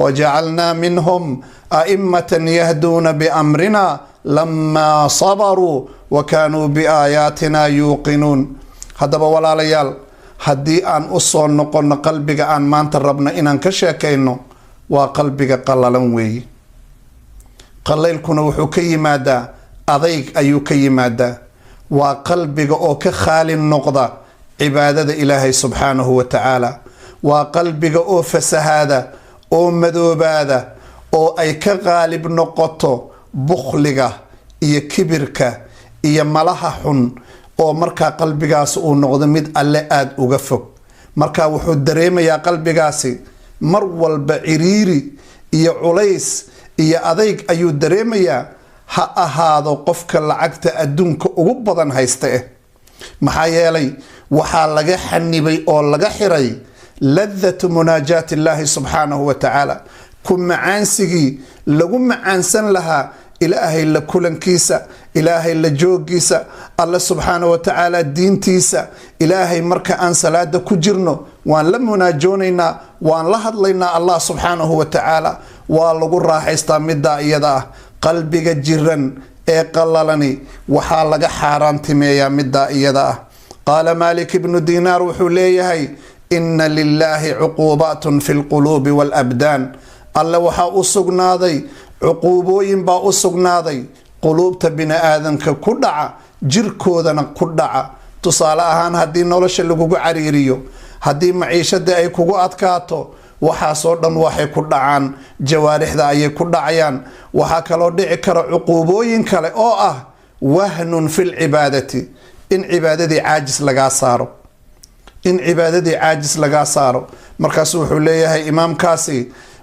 وجعلنا منهم أئمة يهدون بأمرنا لما صبروا وكانوا بآياتنا يوقنون. هذا ولا ليال هدي أن أصون نقول قلبك أن ما أنت ربنا إن انكشك إنه وقلبك قللا وي قليل كنا وحكي ماذا أضيق أيوكي ماذا وقلبك أو كخال النقضة عبادة إلهي سبحانه وتعالى وقلبك أو فسهادة أو مذوبادة أو أي كغالب نقطه بخلقة إيا كبرك إيا ملححن أو مركا قلبكاس أو نقضة مد ألا آد أغفق مركا وحو دريم يا قلبكاسي مرول بعريري إيا عليس إيا أذيك أيو دريم يا ha ahaado qofka lacagta adduunka ugu badan haysta maxaa yeelay waxaa laga xanibay oo laga xiray ladatu munaajaati illaahi subxaanahu wa tacaala ku macaansigii lagu macaansan lahaa ilaahay la kulankiisa ilaahay la joogiisa alla subxaanahu wa tacaala diintiisa ilaahay marka aan salaada ku jirno waan la munaajoonaynaa waan la hadlaynaa allah subxaanahu wa tacaala waa lagu raaxaystaa middaa iyada ah qalbiga jiran ee qalalani waxaa laga xaaraantimeeyaa middaa iyada ah qaala maalik ibnu dinaar wuxuu leeyahay inna lilaahi cuquubaatun fi lquluubi waalabdaan alle waxaa u sugnaaday cuquubooyin baa u sugnaaday quluubta bini aadanka ku dhaca jirkoodana ku dhaca tusaale ahaan haddii nolosha lagugu cariiriyo haddii maciishada ay kugu adkaato waxaasoo dhan waxay ku dhacaan jawaarixda ayay ku dhacayaan waxaa kaloo dhici kara cuquubooyin kale oo ah wahnun fi lcibaadati in cibaadadii caajis lagaa saaro markaasu wuxuu leeyahay imaamkaasi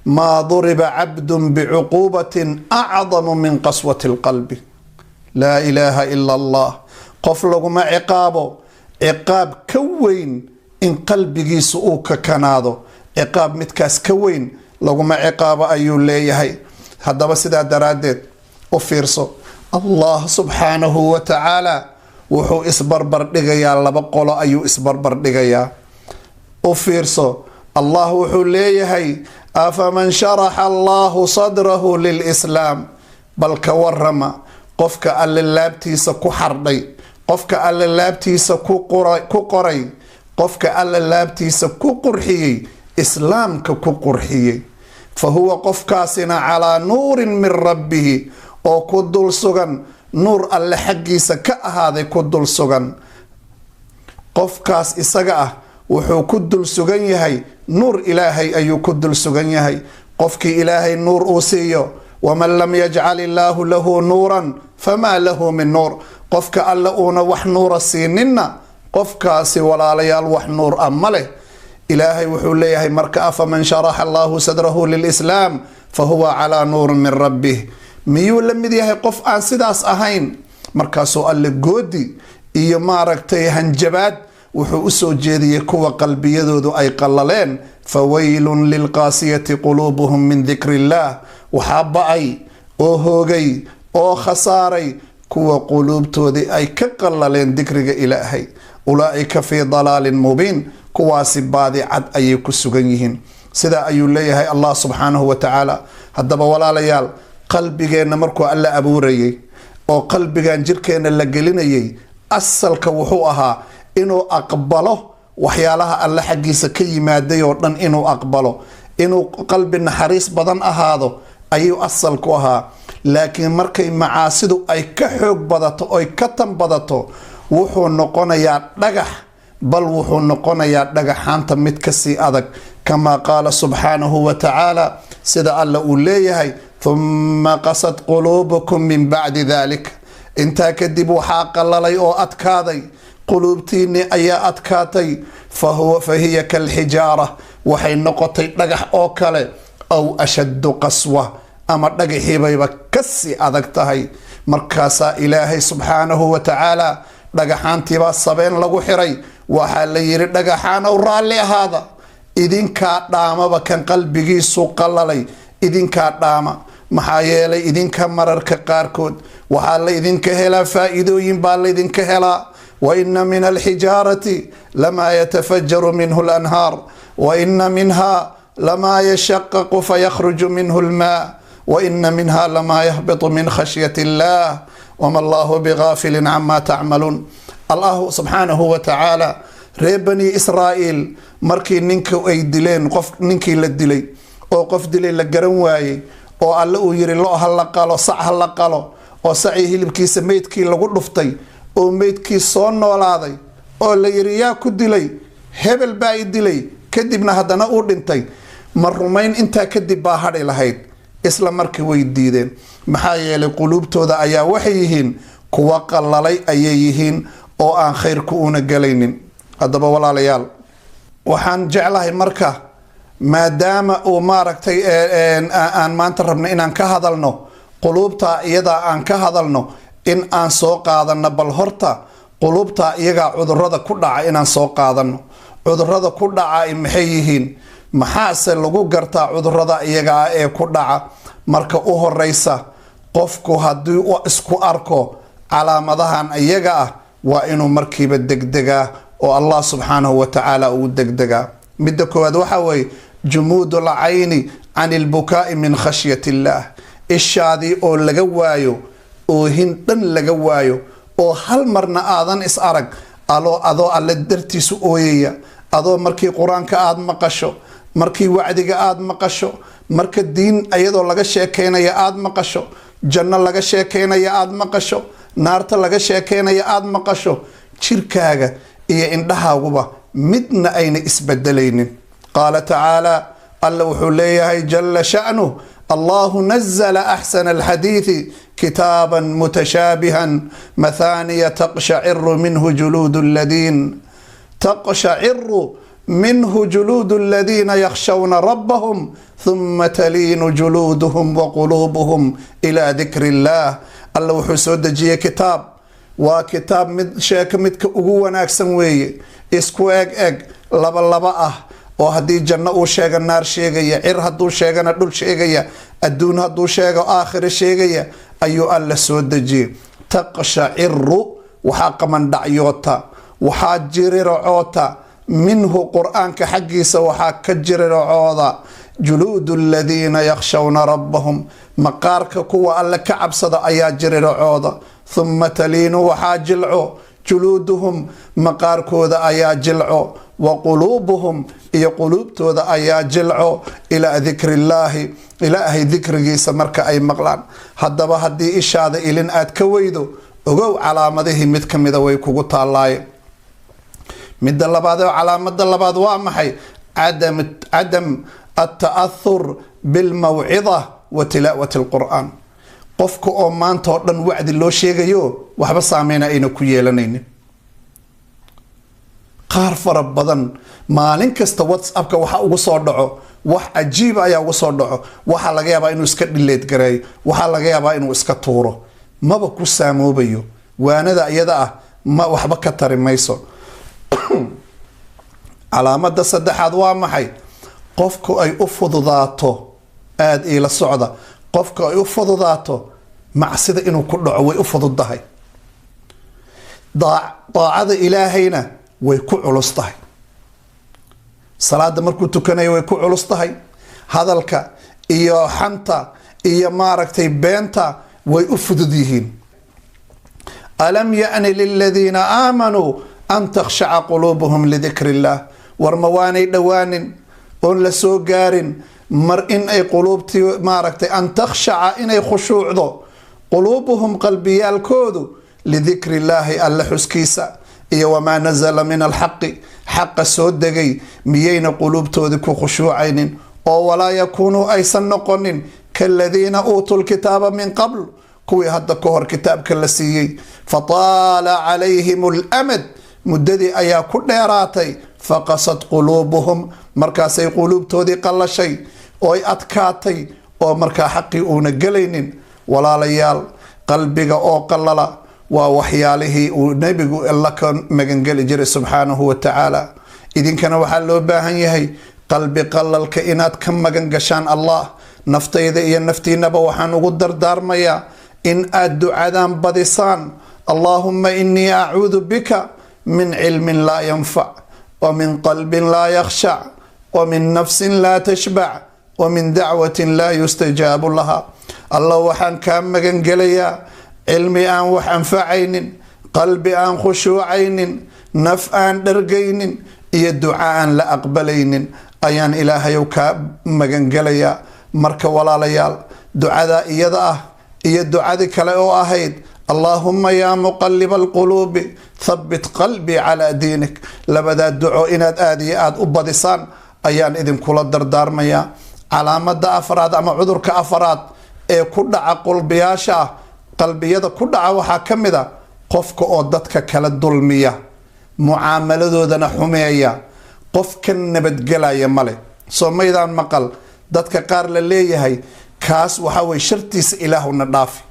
maa duriba cabdun bicuquubatin acdamu min qaswati lqalbi laa ilaaha ila allah qof laguma ciqaabo ciqaab ka weyn in qalbigiisu uu kakanaado ciqaab midkaas ka weyn laguma ciqaabo ayuu leeyahay haddaba sidaa daraaddeed u fiirso allah subxaanahu wa tacaala wuxuu isbarbar dhigayaa laba qolo ayuu isbarbar dhigayaa u fiirso allah wuxuu leeyahay afaman sharaxa allahu sadrahu lilislaam bal ka warama qofka alle laabtiisa ku xardhay qofka alle laabtiisa ku qoray qofka alle laabtiisa ku qurxiyey islaamka ku qurxiyey fa huwa qofkaasina calaa nuurin min rabbihi oo ku dul sugan nuur alle xaggiisa ka ahaaday ku dul sugan qofkaas isaga ah wuxuu ku dul sugan yahay nuur ilaahay ayuu ku dul sugan yahay qofkii ilaahay nuur uu siiyo waman lam yajcal illaahu lahu nuuran famaa lahu min nuur qofka alle uuna wax nuura siininna qofkaasi walaalayaal wax nuur ah ma leh ilaahay wuxuu leeyahay marka afaman sharaxa allahu sadrahu lilislaam fa huwa calaa nuurin min rabbih miyuu la mid yahay qof aan sidaas ahayn markaasuu alle goodi iyo maaragtay hanjabaad wuxuu u soo jeediyey kuwa qalbiyadoodu ay qallaleen fawaylun lilqaasiyati quluubuhum min dikri illaah waxaa ba-ay oo hoogay oo khasaaray kuwa quluubtoodii ay ka qallaleen dikriga ilaahay ulaa'ika fii dalaalin mubiin kuwaasi baadi cad ayay ku sugan yihiin sidaa ayuu leeyahay allah subxaanahu wa tacaala haddaba walaalayaal qalbigeenna markuu alla abuurayay oo qalbigan jirkeenna la gelinayay asalka wuxuu ahaa inuu aqbalo waxyaalaha alle xaggiisa ka yimaaday oo dhan inuu aqbalo inuu qalbi naxariis badan ahaado ayuu asal ku ahaa laakiin markay macaasidu ay ka xoog badato oy ka tan badato wuxuu noqonayaa dhagax bal wuxuu noqonayaa dhagaxaanta mid kasii adag kamaa qaala subxaanahu wa tacaala sida alla uu leeyahay thumma qasad quluubukum min bacdi dalik intaa kadib waxaa qalalay oo adkaaday quluubtiinni ayaa adkaatay fa hiya kalxijaara waxay noqotay dhagax oo kale aw ashaddu qaswa ama dhagaxiibayba kasii adag tahay markaasaa ilaahay subxaanahu wa tacaala dhagaxaantiibaa sabeen lagu xiray waxaa la yidhi dhagaxaanow raalli ahaada idinkaa dhaamaba kan qalbigiisu qalalay idinkaa dhaama maxaa yeelay idinka mararka qaarkood waxaa la idinka helaa faa'iidooyin baa laydinka helaa waina min alxijaarati lamaa yatafajaru minhu lanhaar waina minha لما يشقق فيخرج منه الماء وإن منها لما يهبط من خشية الله وما الله بغافل عما تعملون. الله سبحانه وتعالى reer bani israa'iil markii ninka ay dileen qof ninkii la dilay oo qof dilay la garan waayey oo alle uu yiri lo ha la qalo sac ha la qalo oo saci hilibkiisa meydkii lagu dhuftay oo meydkii soo noolaaday oo la yiri yaa ku dilay hebel baa i dilay kadibna haddana uu dhintay ma rumayn intaa kadib baa hadhi lahayd isla markii way diideen maxaa yeelay quluubtooda ayaa waxay yihiin kuwa qallalay ayay yihiin oo aan khayrku una galaynin. haddaba walaalayaal waxaan jeclahay marka maadaama uu maaragtay aan maanta rabno inaan ka hadalno quluubta iyadaa aan ka hadalno in aan soo qaadano bal horta quluubta iyagaa cudurada ku dhaca inaan soo qaadano. cudurada ku dhaca maxay yihiin? maxaase lagu gartaa cudurada iyagaa ee ku dhaca? marka u horeysa qofku haddii uu isku arko calaamadahan iyaga ah waa inuu markiiba degdegaa oo Allah subxaanahu wa tacaala uu degdegaa. midda koowaad waxa weeye jumuudu lcayni can ilbukaa'i min khashyati illaah. ishaadii oo laga waayo oohin dhan laga waayo oo hal marna aadan is arag adoo alle dartiisu ooyaya, adoo markii qur-aanka aad maqasho, markii wacdiga aad maqasho, marka diin ayadoo laga sheekeynaya aad maqasho, janno laga sheekeynaya aad maqasho, naarta laga sheekeynaya aad maqasho, jirkaaga iyo indhahaaguba midna ayna isbedelaynin. qaala tacaala alla wuxuu leeyahay jalla sha'nuh allahu nazala axsana alxadiidi kitaaban mutashaabihan mathaniya taqshaciru minhu juluudu aladiina yakhshawna rabbahum thumma taliinu juluuduhum wa quluubuhum ilaa dikri illaah. alla wuxuu soo dejiyey kitaab, waa kitaab mid sheeka midka ugu wanaagsan weeye, isku eg laba ah oo haddii janno uu sheega naar sheegaya, cir hadduu sheegana dhul sheegaya, adduun hadduu sheego aakhira sheegaya ayuu alla soo dejiyey. taqshaciru waxaa qamandhacyoota, waxaa jirircoota minhu qur-aanka xaggiisa waxaa ka jirircooda juluudu aladiina yakhshawna rabbahum, maqaarka kuwa alle ka cabsada ayaa jirircooda. thumma taliinu waxaa jilco juluuduhum, maqaarkooda ayaa jilco, wa quluubuhum iyo quluubtooda ayaa jilco ilaa dikri illaahi, ilaahay dikrigiisa marka ay maqlaan. haddaba haddii ishaada ilin aad ka weydo ogow calaamadihii mid ka mida way kugu taallaaye. midda labaad oo calaamada labaad waa maxay? cadam ata'ahur bilmawcida wa tilaawati alqur'aan. qofka oo maanta oo dhan wacdi loo sheegayo waxba saameyna ayna ku yeelanaynin. qaar fara badan maalin kasta whatsappka waxa ugu soo dhaco wax cajiib ayaa ugu soo dhaco, waxaa laga yaabaa inuu iska dhileed gareeyo, waxaa laga yaabaa inuu iska tuuro, maba ku saamoobayo. waanada iyada ah ma waxba ka tari mayso. calaamada saddexaad waa maxay? qofku ay u fududaato, aad ila socda, qofka ay u fududaato macsida inuu ku dhaco way u fududahay, daacada ilaahayna way ku culus tahay. salaada markuu tukanayo way ku culus tahay, hadalka iyo xanta iyo maaragtay beenta way u fudud yihiin. alam ya'ni liladiina aamanuu an takhshaca quluubuhum lidikri illaah. war ma waanay dhowaanin oon la soo gaarin mar in ay quluubtii maaragtay an takhshaca inay khushuucdo quluubuhum qalbiyaalkoodu lidikri illaahi alla xuskiisa iyo wamaa nazala min alxaqi xaqa soo degay miyayna quluubtoodii ku khushuucaynin oo walaa yakuunuu aysan noqonin kaaladiina uutuu lkitaaba min qabl kuwii hadda ka hor kitaabka la siiyey fataala calayhim alamad muddadii ayaa ku dheeraatay faqasad quluubuhum markaasay quluubtoodii qallashay oo ay adkaatay oo markaa xaqii uuna gelaynin. walaalayaal qalbiga oo qallala waa waxyaalihii uu nebigu alla ka magangeli jiray subxaanahu wa tacaala. idinkana waxaa loo baahan yahay qalbi qallalka inaad ka magan gashaan allah. naftayda iyo naftiinaba waxaan ugu dardaarmayaa in aad ducadaan badisaan. allaahumma innii acuudu bika min cilmin laa yanfac wa min qalbin laa yakhshac ومن نفس لا تشبع ومن دعوة لا يستجاب لها. الله وحان كان مغنقليا علمي آن وحان فعين قلبي آن خشوعين نفعان درقين إيا الدعاء لا أقبلين أيان إلهي وكا مغنقليا مركا ولا ليال دعاء إيا إيا الدعاء كلاو أهيد اللهم يا مقلب القلوب ثبت قلبي على دينك لبدا الدعاء إناد آدي آد أبادسان أيان إذن كل الدردار ميا علامة أفراد أما عذر كأفراد ee ku dhaca qalbiyaasha qalbiyada ku dhaca waxa kamida qofka oo dadka kala dulmiya muaamaladoodana xumeeya qofka nabadgelaya male Soomaydaan maqal dadka qaar la leeyahay kaas waxa way shartiis ilaahuna dhaafi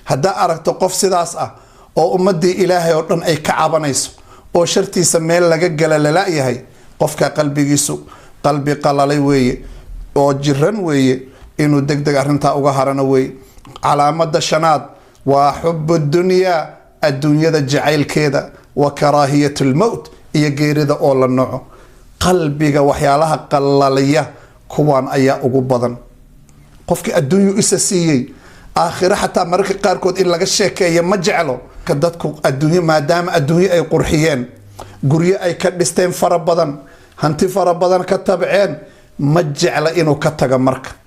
hada aragto qof sidaas ah oo ummadii ilaahay oo dhan ay ka cabanayso oo shartiisa meel laga gala la yahay qofka qalbigiisu qalbi qalalay weeye oo jiran weeye inuu degdeg arinta uga harana way calaamada shanaad waa xubbu dunya adduunyada jacaylkeeda wa karaahiyatul maut iyo geerida oo la nooco qalbiga waxyaalaha qallalaya kuwan ayaa ugu badan qofkii adduunyo isa siiyay aakhira hatta marka qaar kood in laga sheekeeyo ma jeclo ka dadku adduunyo maadaama adduunyo ay qurxiyeen guryo ay ka dhisteen fara badan hanti fara badan ka tabceen ma jecla inuu ka taga marka